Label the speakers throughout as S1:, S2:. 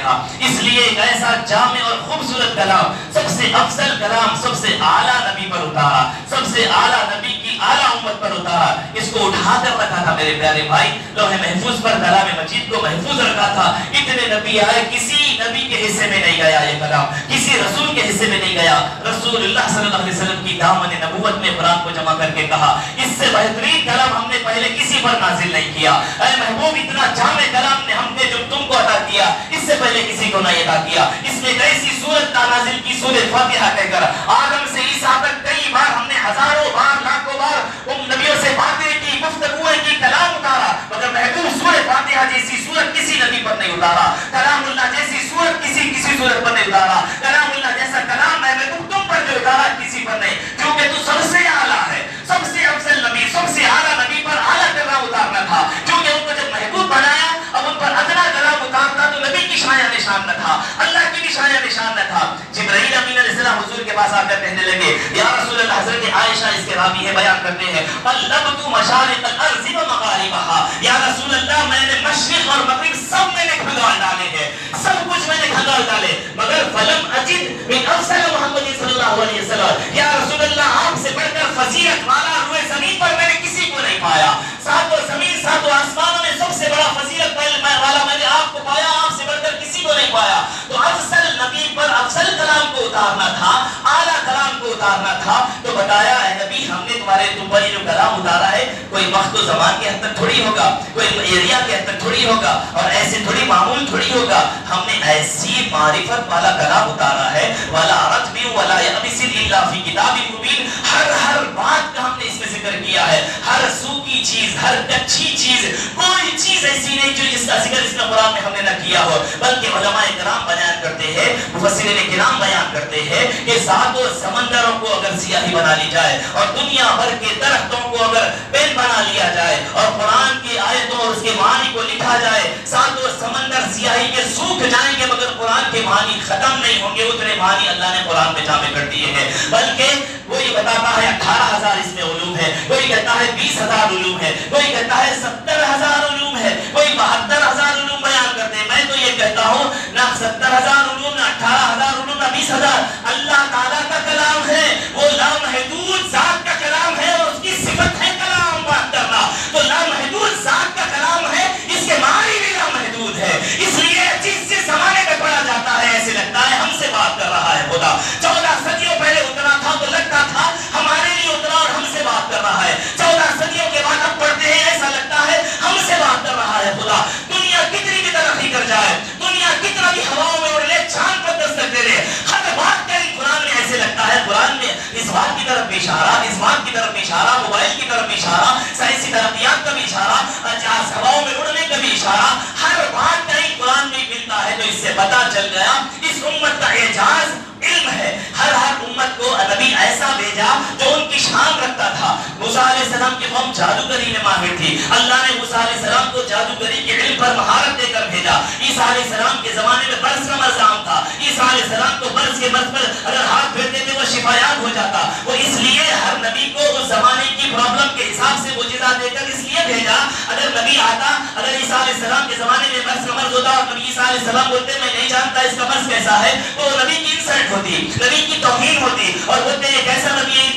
S1: تھا. اس لیے ایک ایسا جامع اور خوبصورت کلام, سب سے افضل کلام, سب سے اعلیٰ نبی پر اتارا, سب سے اعلیٰ نبی کی اعلیٰ امت پر اتارا. اس کو اٹھا کر رکھا تھا میرے پیارے بھائی, لوح محفوظ پر کلام مجید کو محفوظ رکھا تھا. اتنے نبی آئے, کسی نبی کے حصے میں نہیں گیا یہ کلام, کسی رسول کے حصے میں نہیں گیا. رسول اللہ صلی اللہ علیہ وسلم کی دامن نبوت میں قرآن کو جمع کر کے کہا, اس سے بہترین کلام ہم نے پہلے کسی پر نازل نہیں کیا. اے محبوب, اتنا جامع کلام نے ہم نے جو تم کو عطا کیا, اس سے پہلے کسی کو نہیں عطا کیا. اس میں ایسی سورت نازل کی, سورۃ فاتحہ کہہ کر آدم سے عیسیٰ تک کئی بار ہم نے ہزاروں بار, لاکھوں بار ان نبیوں سے باتیں کی, گفتگویں کی, کلام اتارا, مگر محبوب سورۃ فاتحہ جیسی سورت کسی نبی پر نہیں اتارا. کلام اللہ جیسی سورت کسی سورت پر نہیں اتارا. کلام اللہ جیسا کلام ہے محبوب تم پر جو اتارا کسی پر نہیں, کیونکہ تو سب سے اعلیٰ ہے, سب سے افضل نبی, سب سے اعلیٰ نبی پر اعلیٰ کلام اتارنا تھا. کیونکہ ان کو جب محبوب بنایا, اب ان پر ادنا کلام اتارتا تو نبی کی شایہ نشان نہ تھا, اللہ کی بھی شایہ نشان نہ تھا. جبرائیل امین علیہ السلام حضور کے پاس آ کر کہنے لگے, یا رسول اللہ, حضرت عائشہ اس کے راوی ہے, بیان کرتے ہیں, قلبت مشارق الارض ومغاربها, یا رسول اللہ میں نے مشرق اور مغرب سب میں نے کھنگال ڈالے ہیں, سب کچھ میں نے کھنگال ڈالے, مگر فلم اجد من افضل محمد صلی اللہ علیہ وسلم, یا رسول اللہ آپ سے بڑھ کر فضیلت والا روئے زمین پر میں نے کسی کو نہیں پایا. ساتوں زمین ساتوں آسمانوں میں سب سے بڑا فضیلت والا میں نے آپ کو پایا, آپ سے بڑھ کر کسی کو نہیں پایا. تو افضل نبی پر افضل کلام کو اتارنا تھا, اعلیٰ کلام کو اتارنا تھا. تو بتایا, اے نبی, ہم نے تم پر جو کلام اتارا ہے کوئی وقت و زمان کے حد تک تھوڑی ہوگا, کوئی ایریا کے حد تک تھوڑی ہوگا, اور ایسے تھوڑی معمول تھوڑی ہوگا. ہم نے ایسی معرفت والا کلام اتارا ہے, ولا رتب ولا یابس الا فی کتاب مبین. ہر بات کا ہم نے اس میں ذکر کیا ہے, ہر سوکھی چیز, ہر کچھی چیز, کوئی چیز ایسی نہیں جو جس کا ذکر اس میں قرآن میں ہم نے نہ کیا ہو. بلکہ علماء کرام بیان کرتے ہیں, مفسرین کرام بیان کرتے ہیں کہ ساتوں سمندروں کو اگر سیاہی بنا لی جائے, اور دنیا بھر کے درختوں کو اگر پین بنا لیا جائے, اور قرآن کی آیتوں اور اس کے معنی کو لکھا جائے, ساتوں سمندر سیاہی کے سوکھ جائیں گے مگر قرآن کے معنی ختم نہیں ہوں گے. اتنے معنی اللہ نے قرآن میں جامع کر دیے ہیں. بلکہ کوئی بتاتا ہے 18,000 اس میں علوم ہے, کوئی کہتا ہے 20,000 علوم ہے, کوئی کہتا ہے 70,000 علوم ہے, کوئی 72,000 علوم بیان کرتے ہیں. میں تو یہ کہتا ہوں, نہ 70,000 علوم, نہ 18,000 علوم, نہ 20,000. اللہ تعالیٰ کا کلام ہے, وہ لامحدود ذات کا کلام ہے, اور اس کی صفت ہے کلام بات کرنا. تو لامحدود ذات کا کلام ہے, اس کے معنی بھی لامحدود ہے. اس لیے جس زمانے میں پڑھا جاتا ہے ایسے لگتا ہے ہم سے بات کر رہا ہے خدا. 14 صدیوں پہلے اترا تھا تو لگتا تھا ہمارے لیے اترا اور ہم سے بات کر رہا ہے. 14 صدیوں کے بعد اب پڑھتے ہیں ایسا لگتا ہے ہم سے بات کر رہا ہے خدا. دنیا کتنی بھی ترقی کر جائے, دنیا کتنا بھی ہواؤں میں اڑ لے, چاند پر دستک دے لے, ہر بات کری قرآن میں ایسے لگتا ہے قرآن میں اس بات کی طرف اشارہ, اس بات کی طرف اشارہ, موبائل کی طرف اشارہ, سائنسی ترقیات کا بھی اشارہ, ہواؤں میں اڑنے کا بھی اشارہ, ہر بات کہیں قرآن میں ملتا ہے. تو اس سے پتا چل گیا اس امت کا اعجاز علم ہے. ہر امت کو نبی ایسا بھیجا جو ان کی شان رکھتا تھا. موسیٰ علیہ السلام کی قوم جادوگری میں ماہر تھی, اللہ نے موسیٰ علیہ السلام کو جادوگری کے علم پر مہارت دے کر بھیجا. عیسیٰ علیہ السلام کے زمانے میں برس کا مرض عام تھا. عیسیٰ علیہ السلام کو برس کے مرض پر اگر ہاتھ پھیرتے تھے وہ شفایاب ہو جاتا. وہ اس لیے ہر نبی کو اس زمانے کی پرابلم کے حساب سے معجزہ دے کر اس لیے بھیجا. اگر نبی آتا, اگر عیسیٰ علیہ السلام کے زمانے میں برس کا مرض ہوتا اور نبی عیسیٰ علیہ السلام بولتے میں نہیں جانتا اس کا مرض کیسا ہے, تو نبی کی انسلٹ ہوتی, نبی کی توہین ہوتی, اور بولتے ہیں کیسا نبی ہے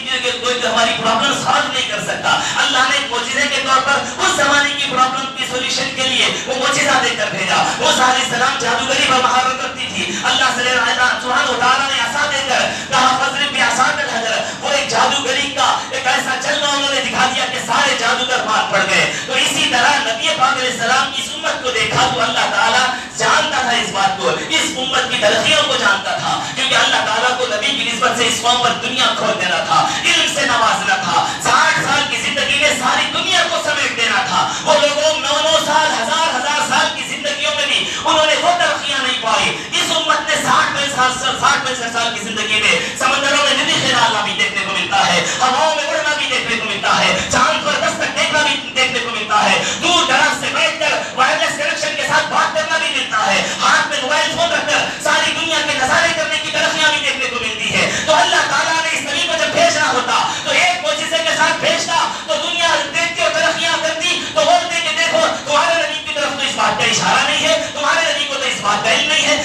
S1: کوئی ہماری پرابلم سالو نہیں کر سکتا. اللہ نے معجزے کے طور پر اس زمانے کی پرابلم کی سولوشن کے لیے وہ معجزہ دے کر بھیجا. موسیٰ علیہ السلام جادوگری پر مہارت رکھتی تھی. اللہ سبحانہ و تعالیٰ نے عصا دے کر کہا فضرب بعصاک الحجر, وہ ایک جادوگری کا ایک ایسا چلنا انہوں نے دکھا دیا کہ سارے جادوگر مار پڑ گئے. تو اسی طرح نبی پاک علیہ السلام کی اس امت کو دیکھا تو اللہ تعالیٰ جانتا تھا اس بات کو, اس امت کی تلخیوں کو جانتا تھا, کیونکہ اللہ تعالیٰ کو نبی کی نسبت سے اس قوم پر دنیا کھول دینا تھا, علم سے نوازنا تھا. 60 سال کی زندگی میں ساری دنیا کو سمیٹ دینا تھا. وہ لوگوں 9 سال, ہزار سال کی زندگیوں میں بھی انہوں نے وہ ترقیاں نہیں پائی. اس امت نے 60 سال کی زندگی میں سمندروں میں ندی خیرالنا بھی دیکھنے کو ملتا ہے, ہواؤں میں اڑنا بھی دیکھنے کو ملتا ہے, چاند پر دستک دیکھنا بھی دیکھنے کو ملتا ہے, دور دراز سے بیٹھ کر وائرلیس کنیکشن کے ساتھ بات کرنا بھی ملتا ہے, ہاتھ میں موبائل فون رکھ کر ساری دنیا کے نظارے کرنے کی ترقیاں بھی دیکھنے کو ملتی ہے. تو اللہ تعالیٰ نے اس نبی کو جب بھیجنا ہوتا تو ایک معجزے کے ساتھ بھیجتا تو دنیا دیکھتی اور ترقیاں کرتی, تو بولتے کہ دیکھو تمہارے نبی کی طرف تو اس بات کا اشارہ نہیں ہے, تمہارے نبی کو تو اس بات کا علم نہیں ہے,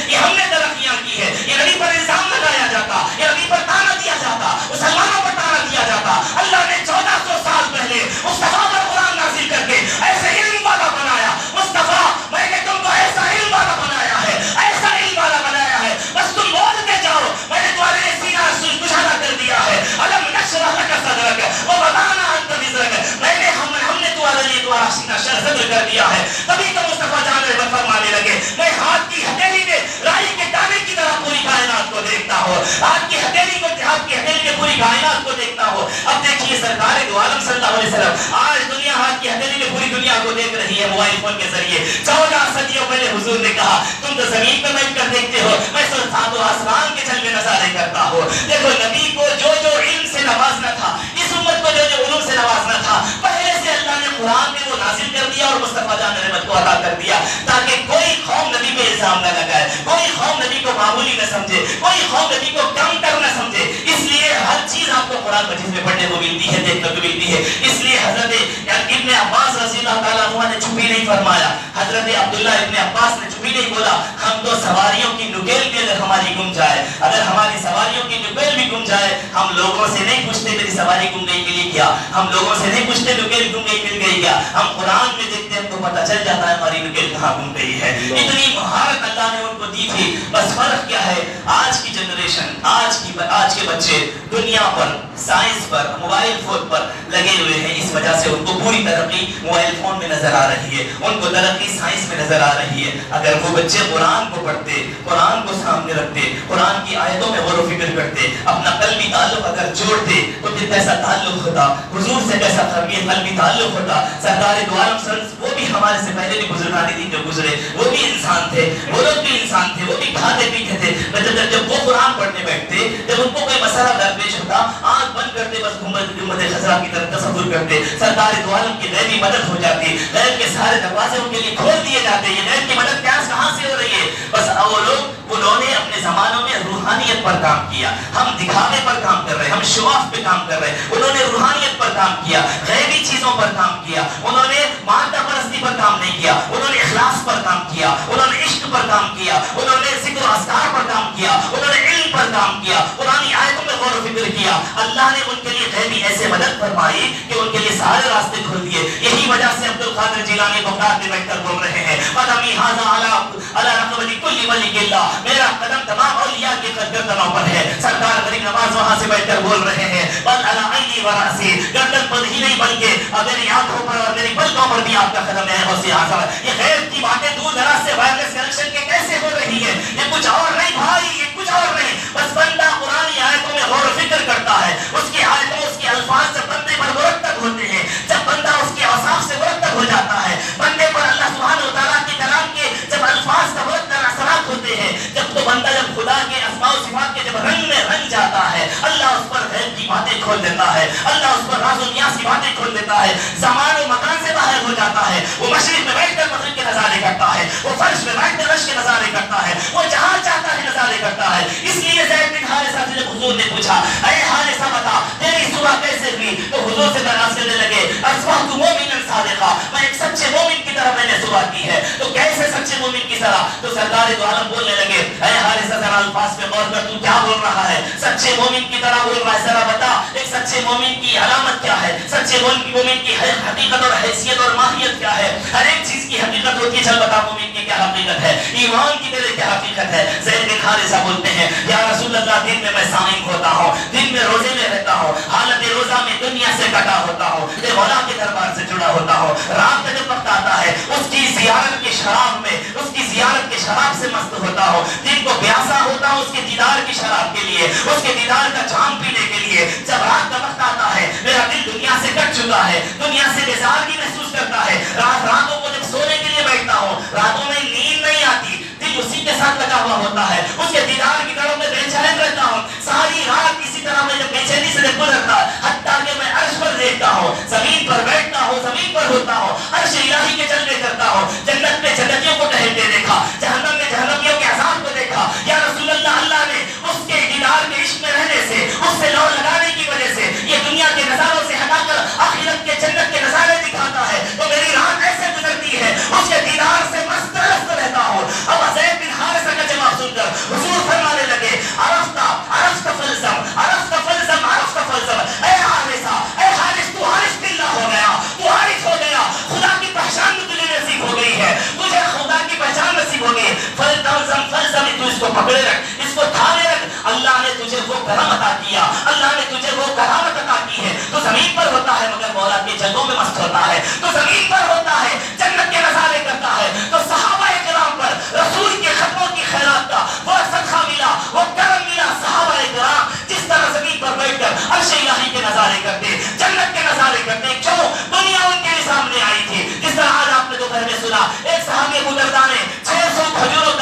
S1: تم تو زمین پہ بیٹھ کر دیکھتے ہو، میں تو ساتوں آسمان کے جلوے نظارے کرتا ہوں۔ دیکھو نبی کو جو جو علم سے نوازنا تھا، اس امت کو جو جو علوم سے نوازنا تھا، پہلے سے اللہ نے قرآن میں وہ نازل کر دیا اور مصطفیٰ جان رحمت کو عطا کر دیا، تاکہ کوئی قوم نبی پہ الزام نہ لگائے، کوئی قوم نبی کو معمولی نہ سمجھے، کوئی قوم نبی کو کم کر نہ سمجھے۔ اس لیے ہر چیز آپ کو قرآن مجید میں پڑھنے کو ملتی ہے، دیکھنے کو ملتی ہے۔ اس لیے حضرت ابن عباس رضی اللہ تعالیٰ عنہ نے چھپی نہیں فرمایا، حضرت عبداللہ ابن عباس نے چھپی نہیں بولا، ہم تو سواریوں کی نکیل بھی اگر ہماری گم جائے، اگر ہماری سواریوں کی نکیل بھی گم جائے، ہم لوگوں سے نہیں پوچھتے میری سواری گم گئی کے لیے کیا، ہم لوگوں سے نہیں پوچھتے نکیل گم گئی مل گئی کیا، ہم قرآن میں دیکھتے ہیں تو پتہ چل جاتا ہے ہماری نکیل کہاں گم گئی ہے۔ اتنی مہارت اللہ نے ان کو دی تھی۔ بس فرق کیا ہے، آج کی جنریشن، آج کے بچے دنیا پر، سائنس پر، موبائل فون پر لگے ہوئے ہیں، اس وجہ سے ان کو پوری ترقی موبائل فون میں نظر آ رہی ہے، ان کو ترقی سائنس میں نظر آ رہی ہے۔ اگر وہ بچے قرآن کو پڑھتے، قرآن کو سامنے رکھتے، قرآن کی آیتوں میں غور و فکر کرتے، اپنا قلبی تعلق اگر جوڑتے تو پھر کیسا تعلق ہوتا، حضور سے کیسا قلبی تعلق ہوتا۔ سرکار دو عالم وہ بھی ہمارے سے پہلے بھی بزرگان دین جو گزرے، وہ بھی انسان تھے، وہ لوگ بھی انسان تھے، وہ بھی کھاتے پیتے تھے۔ جب وہ قرآن پڑھنے بیٹھتے، جب ان کو کوئی مسئلہ درپیش ہوتا، آنکھ بند کرتے بس گنبد خضرا کی طرف تصور کرتے، سرکار دو عالم کی غیبی مدد ہو جاتی، غیب کے سارے دروازے ان کے لیے کھول دیے جاتے۔ یہ غیب کی مدد کہاں سے ہو رہی ہے؟ بس وہ لوگ، انہوں نے اپنے زمانوں میں روحانیت پر کام کیا۔ ہم دکھاوے پر کام کر رہے ہیں، ہم شو آف پہ کام کر رہے ہیں، انہوں نے روحانیت پر کام کیا، غیبی چیزوں پر کام کیا، انہوں نے مادہ پرستی پر کام نہیں کیا، انہوں نے اخلاص پر کام کیا، انہوں نے عشق پر کام کیا، انہوں نے ذکر و اذکار پر کام کیا، انہوں نے علم پر کام کیا، قرآنی آیتوں میں غور و فکر کیا۔ اللہ نے ان کے لیے غیبی ایسے مدد فرمائی کہ ان کے لیے سارے راستے کھول دیے۔ یہی وجہ سے عبد القادر جیلانی بغداد میں بیٹھ کر بول رہے ہیں، قدمی ھذا علی رقبۃ کل ولی اللہ، میرا قدم تمام اولیاء کے گردنوں پر ہے۔ سرکار غریب نواز وہاں سے بیٹھ کر بول رہے ہیں، بل علی عینی و راسی، گردن پر ہی نہیں بلکہ میری آنکھوں پر اور میری پلکوں پر بھی آپ کا قدم ہے غوث اعظم۔ یہ غیب کی باتیں دور دراز سے وائرلیس کنیکشن کے کیسے ہو رہی ہے؟ یہ کچھ اور نہیں بھائی، یہ کچھ اور نہیں، بس بندہ قرآن آیتوں میں غور و فکر کرتا ہے، اس کی آیتوں، اس کے الفاظ جب بندے پر مرتب ہوتے ہیں، جب بندہ اس کے اوصاف سے مرتب ہو جاتا ہے، بندے پر اللہ سبحانہ و تعالیٰ کے کلام کے جب الفاظ کا مرتب اثرات ہوتے ہیں، جب تو بندہ جب خدا کے اسماء و صفات کے جب رنگ میں رنگ جاتا ہے، اللہ اس پر غیب کی باتیں کھول دیتا ہے، اللہ اس پر راز و نیاز کی باتیں کھول دیتا ہے، زمان و مکان سے باہر ہو جاتا ہے۔ وہ مشرق میں بیٹھ کر مغرب کے نظارے کرتا ہے، وہ فرش میں بیٹھ کر عرش کے نظارے کرتا ہے، وہ جہاں چاہتا ہے نظارے کرتا ہے۔ اس لیے زید بن حارثہ سے جب حضور نے پوچھا، اے حارثہ بتا تیری صبح کیسے ہوئی، تو حضور سے دراز کرنے لگے، اصبحت مومنا صادقا، میں ایک سچے مومن کی طرح میں نے صبح کی ہے۔ تو کیسے سچے مومن کی طرح؟ تو سرکار دو عالم بولنے لگے، اے حارثہ ذرا الفاظ پہ غور کر، تو کیا بول رہا ہے؟ سچے مومن کی طرح بول رہا ہے، ذرا بتا ایک سچے مومن کی علامت کیا ہے، سچے مومن کی حقیقت اور حیثیت اور ماہیت کیا ہے؟ ہر ایک چیز کی حقیقت ہوتی ہے، چل بتا مومن کی کیا حقیقت ہے، ایمان کی تیرے کیا حقیقت ہے؟ زید بن حارثہ بولتے ہیں، یا رسول اللہ دن میں صائم ہوتا ہوں، دن میں روزے میں رہتا ہوں، حالت روزہ میں دنیا سے کٹا ہوتا ہوں، مولا کے دربار سے جڑا ہوتا ہوں، رات کا جب وقت آتا ہے اس کی زیارت کے شراب میں، اس کی زیارت کے شراب سے مست ہوتا ہوں، دن کو پیاسا ہوتا ہوں اس کے دیدار کی شراب کے لیے، اس کے دیدار کا جام پینے کے لیے۔ جب رات کا وقت آتا ہے میرا دل دنیا سے کٹ چکا ہے، دنیا سے بیزارگی محسوس کرتا ہے، راتوں کو جب سونے کے لیے بیٹھتا ہوں، راتوں میں نیند نہیں آتی، دل اسی کے ساتھ لگا ہوا ہوتا ہے، اس کے دیدار کی طرف میں بے چین رہتا ہوں، ساری رات اسی طرح میں جب بے چینی سے گزرتا ہے، حتیٰ کہ میں عرش پر دیکھتا ہوں، زمین پر بیٹھتا ہوں، زمین پر ہوتا ہوں، عرش الہی کے جلوے کرتا ہوں، جنت میں جنتیوں کو ٹہلتے دیکھا، جہنم میں جہنمیوں کے عذاب کو دیکھا۔ یا رسول اللہ، اللہ نے اس کے دیدار کے عشق میں رہنے سے، اس سے لو لگانے کی وجہ سے یہ دنیا کے نظاروں سے ہٹا کر آخرت کے جنت کے نظارے دکھاتا ہے، تو میری رات ایسے گزرتی ہے، اس کے دیدار سے مست رہتا ہوں۔ اب زید بن حارثہ کا جواب سن کر حضور فرمانے لگے، عرفت فلزم، عرفت فلزم، عرفت فلزم، اے حارثہ، اے حارث، تو عارف باللہ ہو گیا، تو عارف ہو گیا، خدا کی پہچان میں تجھے نصیب ہو گئی ہے، تجھے خدا کی پہچان نصیب ہو گئی، فلزم فلزم، تو اس کو پکڑے رکھ، اس کو تھامے رکھ، اللہ نے تجھے وہ کرم عطا کیا، اللہ نے تجھے وہ کرامت عطا کی ہے، تو زمین پر ہوتا ہے مگر مولا کے جگہوں میں مست ہوتا ہے، تو زمین پر ہوتا ہے جنت کے نظارے کرتا ہے، تو صحابہ کرام پر رسول کے خطبوں کی خیرات کا وہ صدقہ ملا، وہ کرم ملا۔ صحابہ کرام جس طرح زمین پر بیٹھ کر عرش الہی کے نظارے کرتے، جنت کے نظارے کرتے، کیوں؟ دنیا ان کے سامنے آئی تھی۔ جس طرح آج آپ نے دوپہر میں سنا ایک صحابی ابو درداء نے 600 کھجوروں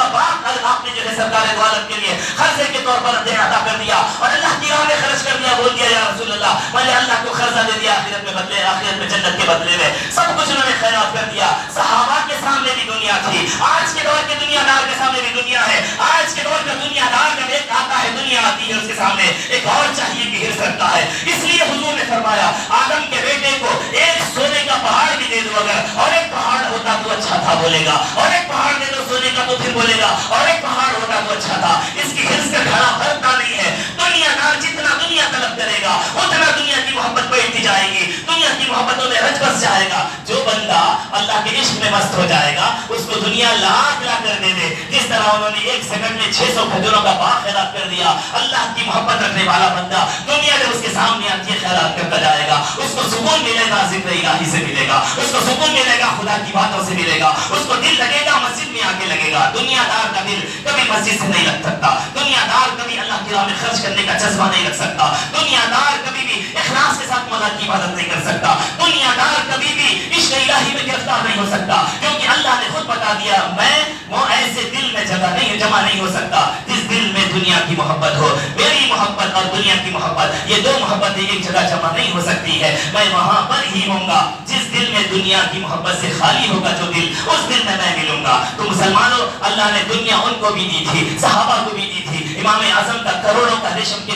S1: لیے قرضے کے طور پر دین عطا کر دیا اور اللہ کی راہ میں خرچ کر دیا. بول دیا یا رسول اللہ میں نے اللہ کو قرضہ دے دیا آخرت میں بدلے, آخرت میں جنت کے بدلے میں. سب کچھ انہوں نے خیرات کر دیا. صحابہ کے سامنے بھی دنیا تھی, آج کے دور کے دنیا دار کے سامنے بھی دنیا ہے. آج کے دور کا دنیا دار جب ایک آتا ہے دنیا آتی ہے اس کے سامنے ایک اور چاہیے کہ ہرس رکھتا ہے. اس لیے حضور نے فرمایا آدم کے بیٹے کو ایک سونے کا پہاڑ بھی دے دو اگر, اور ایک پہاڑ ہوتا تو اچھا تھا بولے گا, اور ایک پہاڑ دے دو سونے کا تو پھر بولے گا, اور ایک پہاڑ ہوتا تو اچھا تھا. اس کی ہرس کا گھڑا بھرتا نہیں ہے. دنیا دار جتنا دنیا طلب کرے گا اتنا دنیا کی محبت بڑھتی جائے گی, دنیا کی محبتوں میں رچ بس جائے گا. جو بندہ اللہ کے عشق میں مست ہو جائے گا اس کو دنیا لاکھ لا کر دے دے. جس طرح انہوں نے ایک سیکنڈ میں 600 کھجوروں کا باغ خیرات کر دیا. اللہ کی محبت رکھنے والا بندہ دنیا جب اس کے سامنے آتی ہے خیرات کرتا جائے گا. اس کو سکون ملے گا ذکر الہی سے ملے گا, اس کو سکون ملے گا خدا کی باتوں سے ملے گا, اس کو دل لگے گا مسجد میں آ کے لگے گا. دنیا دار کا دل کبھی مسجد سے نہیں لگ سکتا. دنیا دار کبھی اللہ کی راہ میں خرچ کرنے کا جذبہ نہیں رکھ سکتا. دنیا دار کبھی بھی اخلاص کے ساتھ مولا کی عبادت نہیں کر سکتا. دنیا دار کبھی بھی عشق الہی میں گرفتار نہیں ہو سکتا, کیونکہ اللہ نے خود بتا دیا میں وہ ایسے دل میں جمع نہیں ہو سکتا جس دل میں دنیا کی محبت ہو. میری محبت اور دنیا کی محبت یہ دو محبتیں ایک جگہ جمع نہیں ہو سکتی ہے. میں وہاں پر ہی ہوں گا جس دل میں دنیا کی محبت سے خالی ہوگا جو دل, اس دل میں ملوں گا. تو مسلمانوں اللہ نے دنیا ان کو بھی دی تھی, صحابہ کو بھی دی تھی. امام اعظم کا کروڑوں کا ریشم کے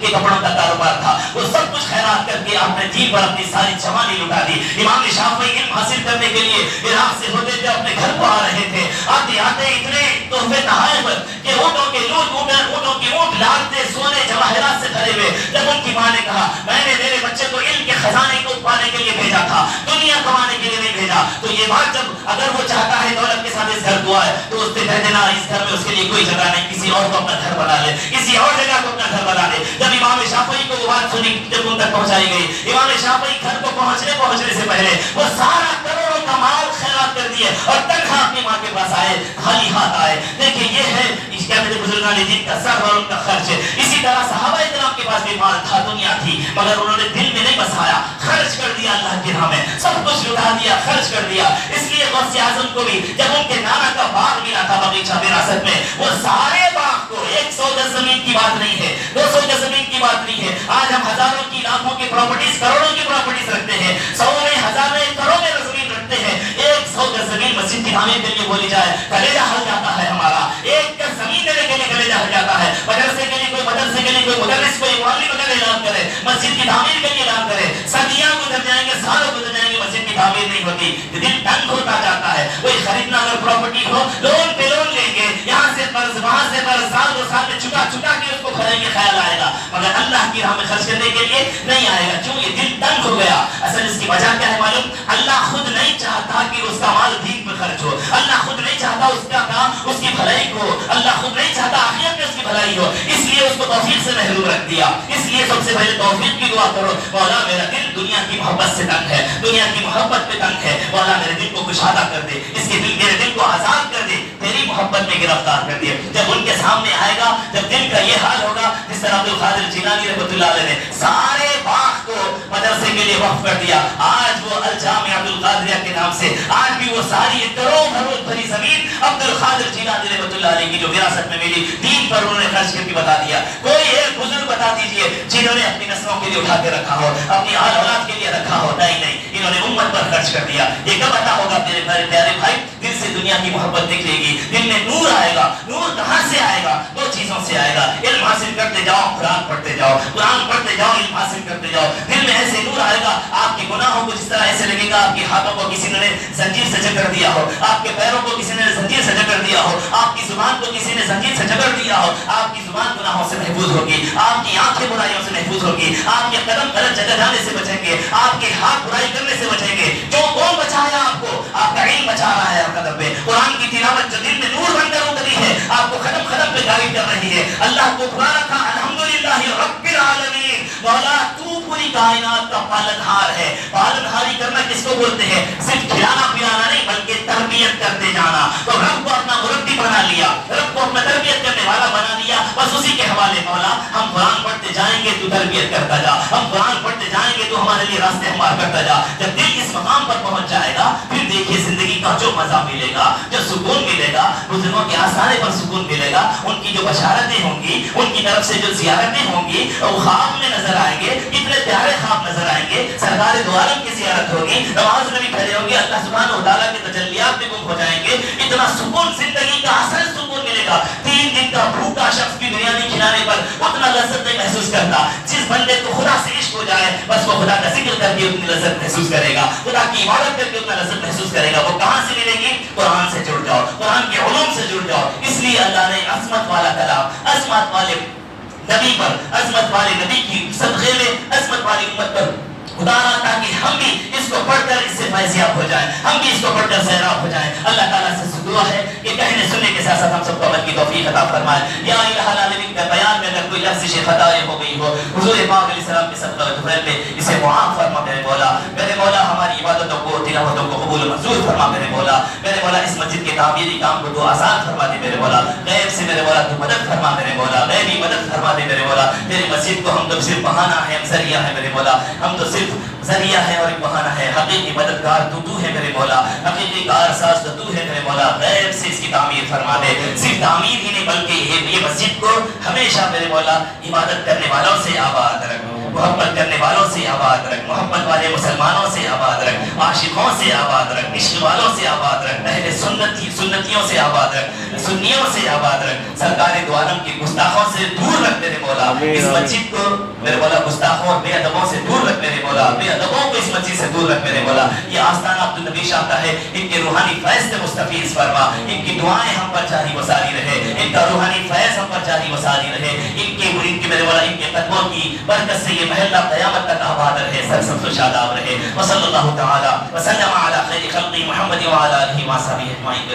S1: کپڑوں کا کاروبار تھا. وہ سب کچھ خیرات کر کے اپنے دین پر اپنی ساری جوانی لٹا دی. امام شافعی علم حاصل کرنے کے لیے عراق سے ہوتے ہوئے اپنے گھر کو آ رہے تھے. آتے آتے اتنے تحفے تحائف کہ اونٹوں کے اونٹ لاتے سونے جواہرات سے بھرے ہوئے. جب ان کی ماں نے کہا میں نے میرے بچے کو علم کے خزانے کو پانے کے لیے بھیجا تھا, دنیا کمانے کے لیے نہیں بھیجا, تو یہ بات جب اگر وہ چاہتا ہے دولت کے ساتھ اس گھر کو آئے تو اس سے کہہ دینا اس گھر میں اس کے لیے کوئی جگہ نہیں, کسی اور کو اپنا گھر بنا لے, کسی اور جگہ کو اپنا گھر بنا لے. جب امام شافعی کو وہ بات سنی, جب ان تک پہنچائی گئی, امام شافعی گھر کو پہنچنے سے پہلے وہ سارا کروڑوں کا مال خیرات کر دیے اور تنہا اپنی ماں کے پاس آئے, خالی ہاتھ آئے. دیکھیں یہ ہے کیا میرے بزرگان دین کا سر اور ان کا خرچ. اسی طرح صحابہ کرام کے پاس بھی مال تھا, دنیا تھی, مگر انہوں نے دل میں نہیں بسایا, خرچ کر دیا اللہ کی راہ میں, سب کچھ لٹا دیا, خرچ کر دیا. اس لیے غوث اعظم کو بھی جب ان کے نانا کا باغ ملا تھا بغیچہ وراثت میں, وہ سارے باغ کو 100 گز زمین کی بات نہیں ہے, 200 گز زمین کی بات نہیں ہے. آج ہم ہزاروں کی لاکھوں کی پراپرٹیز, کروڑوں کی پراپرٹیز رکھتے ہیں, 100 میں ہزار میں کروڑوں میں زمین رکھتے ہیں. 100 گز زمین مسجد کی تعمیر کے لیے بولی جائے کلیجہ ہل جاتا ہے ہمارا. 1 گز زمین دینے کے لیے کلیجہ ہل جاتا ہے. مدرسے کے لیے کوئی مدرس کوئی معلم اگر اعلان کرے مسجد کی تعمیر کے لیے اعلان کرے, صدیاں گزر جائیں گے, سالوں گزر جائیں گے, مسجد کی تعمیر نہیں ہوتی. دل تنگ ہوتا جاتا ہے. کوئی خریدنا اگر پراپرٹی ہو لون پہ لون لیں گے, یہاں سے قرض وہاں سے قرض, سال 2 سال میں چکا کے اس کو بھریں گے, خیال آئے گا, مگر اللہ کی راہ میں خرچ کرنے کے لیے نہیں آئے گا. کیوں؟ یہ دل تنگ ہو گیا. اصل اس کی وجہ کیا ہے معلوم؟ اللہ خود نہیں چاہتا کہ اس کا مال دین پہ خرچ ہو, اللہ خود نہیں چاہتا اس کا کام اس کی بھلائی کو, اللہ خود نہیں چاہتا آخرت میں اس کی بھلائی ہو, اس لیے اس کو توفیق سے محروم رکھ دیا. اس لیے سب سے پہلے توفیق کی دعا کرو, مولا میرا دل دنیا کی محبت سے تنگ ہے, دنیا کی محبت پہ تنگ ہے, مولا میرے دل کو کشادہ کر دے, اس کے دل میرے دل کو آزاد کر دے, تیری محبت میں گرفتار کر دے. جب ان کے سامنے آئے گا, جب دل کا یہ حال ہوگا جس طرح عبد القادر جیلانی رحمۃ اللہ علیہ نے سارے باغ کو مدرسے کے لیے وقف کر دیا. آج وہ الجامع عبد القادریہ کے نام سے آج بھی وہ ساری کروڑ بھری زمین عبد القادر جیلانی رحمۃ اللہ علیہ کی جو وراثت میں ملی, دین پر انہوں نے خرچ کر کے بتا دیا. کوئی ایک بزرگ بتا دیجئے جنہوں نے اپنی نسلوں کے لیے اٹھا کے رکھا ہو, اپنی آل اولاد کے لیے رکھا ہو. نہیں, انہوں نے امت پر خرچ کر دیا. یہ کب عطا ہوگا میرے پیارے بھائی؟ دل سے دنیا کی محبت نکلے گی, دل میں نور آئے گا. نور کہاں سے آئے گا؟ 2 چیزوں سے آئے گا. علم حاصل کرتے جاؤ, قرآن پڑھتے جاؤ, قرآن پڑھتے جاؤ, علم حاصل کرتے جاؤ. دل میں ایسے نور آئے گا, آپ کے گناہوں کو جس طرح ایسے لگے گا آپ کے ہاتھوں کو کسی نے زنجیر سے جکڑ دیا ہو, آپ کے پیروں کو کسی نے زنجیر سے جکڑ دیا ہو, آپ کی زبان کو کسی نے زنجیر سے جکڑ دیا ہو. آپ کی زبان گناہوں سے محفوظ ہوگی, آپ کی آنکھیں برائیوں سے محفوظ ہوگی, آپ کے قدم غلط جگہ جانے سے بچیں گے, آپ کے ہاتھ برائی کرنے سے بچیں گے. جو کون بچایا آپ کو؟ آپ کا علم بچا رہا ہے. آپ قدم پہ قرآن کی تلاوت جو دل میں نور بن کر اتری ہے, آپ کو قدم پہ گائیڈ کر رہی ہے. اللہ کو پکارا تھا الحمدللہ رب العالمین, مولا تو پوری کائنات کا پالنہار ہے. پالنہاری کرنا کس کو بولتے ہیں؟ صرف کھلانا پلانا نہیں بلکہ تربیت کرتے جانا. تو رب کو اپنا مربی بنا لیا, رب کو اپنا تربیت کرنے والا بنا لیا. بس اسی کے حوالے مولا ہم قرآن پڑھتے جائیں گے تو تربیت کرتا جا, ہم قرآن پڑھتے جائیں گے تو ہمارے لیے راستے ہموار کرتا جا. جب دل اس مقام پر پہنچ جائے گا پھر دیکھیے دیکھیے زندگی کا جو مزہ ملے گا، جو سکون ملے گا، بزرگوں کے آستانے پر سکون ملے گا، ان کی جو بشارتیں ہوں گی، ان کی طرف سے جو زیارتیں ہوں گی، وہ خواب میں نظر آئیں گے، اتنے پیارے خواب نظر آئیں گے، سرکار دو عالم کی زیارت ہوگی، نماز میں بھی کھڑے ہوں گے، اللہ سبحانہ و تعالیٰ کے تجلیات میں گم ہو جائیں گے، اتنا سکون، زندگی کا اصل سکون ملے گا۔ 3 دن کا بھوکا شخص بھی بریانی کھلانے پر اتنا لذت نہیں محسوس کرتا۔ جس بندے کو خدا سے عشق ہو جائے بس وہ خدا کا ذکر کر کے اتنی لذت محسوس کرے گا، خدا کی عبادت کر کے اتنا لذت محسوس کرے گا۔ وہ کہاں سے ملے گی؟ قرآن سے جڑ جاؤ، قرآن کے علوم سے جڑ جاؤ۔ اس لیے اللہ نے عظمت والا کلام، عظمت والے نبی پر، عظمت والے نبی کی صدقے میں عظمت والی امت پر اتارا تاکہ ہم بھی اس کو پڑھ کر اس سے فیضیاب ہو جائیں، ہم بھی اس کو پڑھ کر سیراب ہو جائیں۔ اللہ تعالیٰ سے دعا ہے کہ کہنے سننے کے ساتھ ساتھ ہم سب کو عمل کی توفیق عطا فرمائے۔ یا الہ العالمین کا بیان میں اگر کوئی لفظ سے خطا ہو گئی ہو، حضور پاک علیہ السلام کے صدقہ طفیل میں اسے معاف فرما میرے مولا۔ میرے مولا ہماری عبادتوں کو، تلاوتوں کو قبول و منظور فرما میرے مولا۔ میرے مولا اس مسجد کے تعمیری کام کو تو آسان فرما دے میرے مولا، غیب سے میرے مولا تو مدد فرما میرے مولا، غیبی مدد فرما دے میرے مولا۔ تیری مسجد کو ہم تو صرف بہانہ ہے، ہم ذریعہ ہے میرے مولا، ہم تو صرف ذریعہ ہے اور ایک بہانہ ہے، حقیقی مددگار تو ہے میرے مولا، حقیقی کارساز تو ہے میرے مولا۔ غیب سے اس کی تعمیر فرما دے، صرف تعمیر ہی نہیں بلکہ یہ مسجد کو ہمیشہ میرے مولا عبادت کرنے والوں سے آباد رکھ، محبت کرنے والوں سے آباد رکھ، محبت والے مسلمانوں سے آباد رکھ، عاشقوں سے آباد رکھ، عشق والوں سے آباد رکھ، اہل سنتیوں سے آباد رکھ، سنیوں سے آباد رکھ، سرکار دو عالم کی گستاخوں سے دور رکھ میرے مولا۔ اس مسجد کو میرے مولا گستاخوں اور بے ادبوں سے دور رکھ میرے مولا، بے ادبوں کو اس مسجد سے دور رکھ میرے مولا۔ یہ آستانہ عبدالنبی شاہ کا ہے، ان کے روحانی فیض سے مستفیض فرما، ان کی دعائیں ہم پر جاری و ساری رہے، ان کا روحانی فیض ہم پر جاری و ساری رہے، ان کے میرے مولا ان کے قدموں کی برکت سے یہ محلہ قیامت تک آباد رہے، سرسبز و شاداب رہے۔ وصلی اللہ تعالی وسلم علی خیر خلق محمد وعلی آلہ وصحبہ اجمعین۔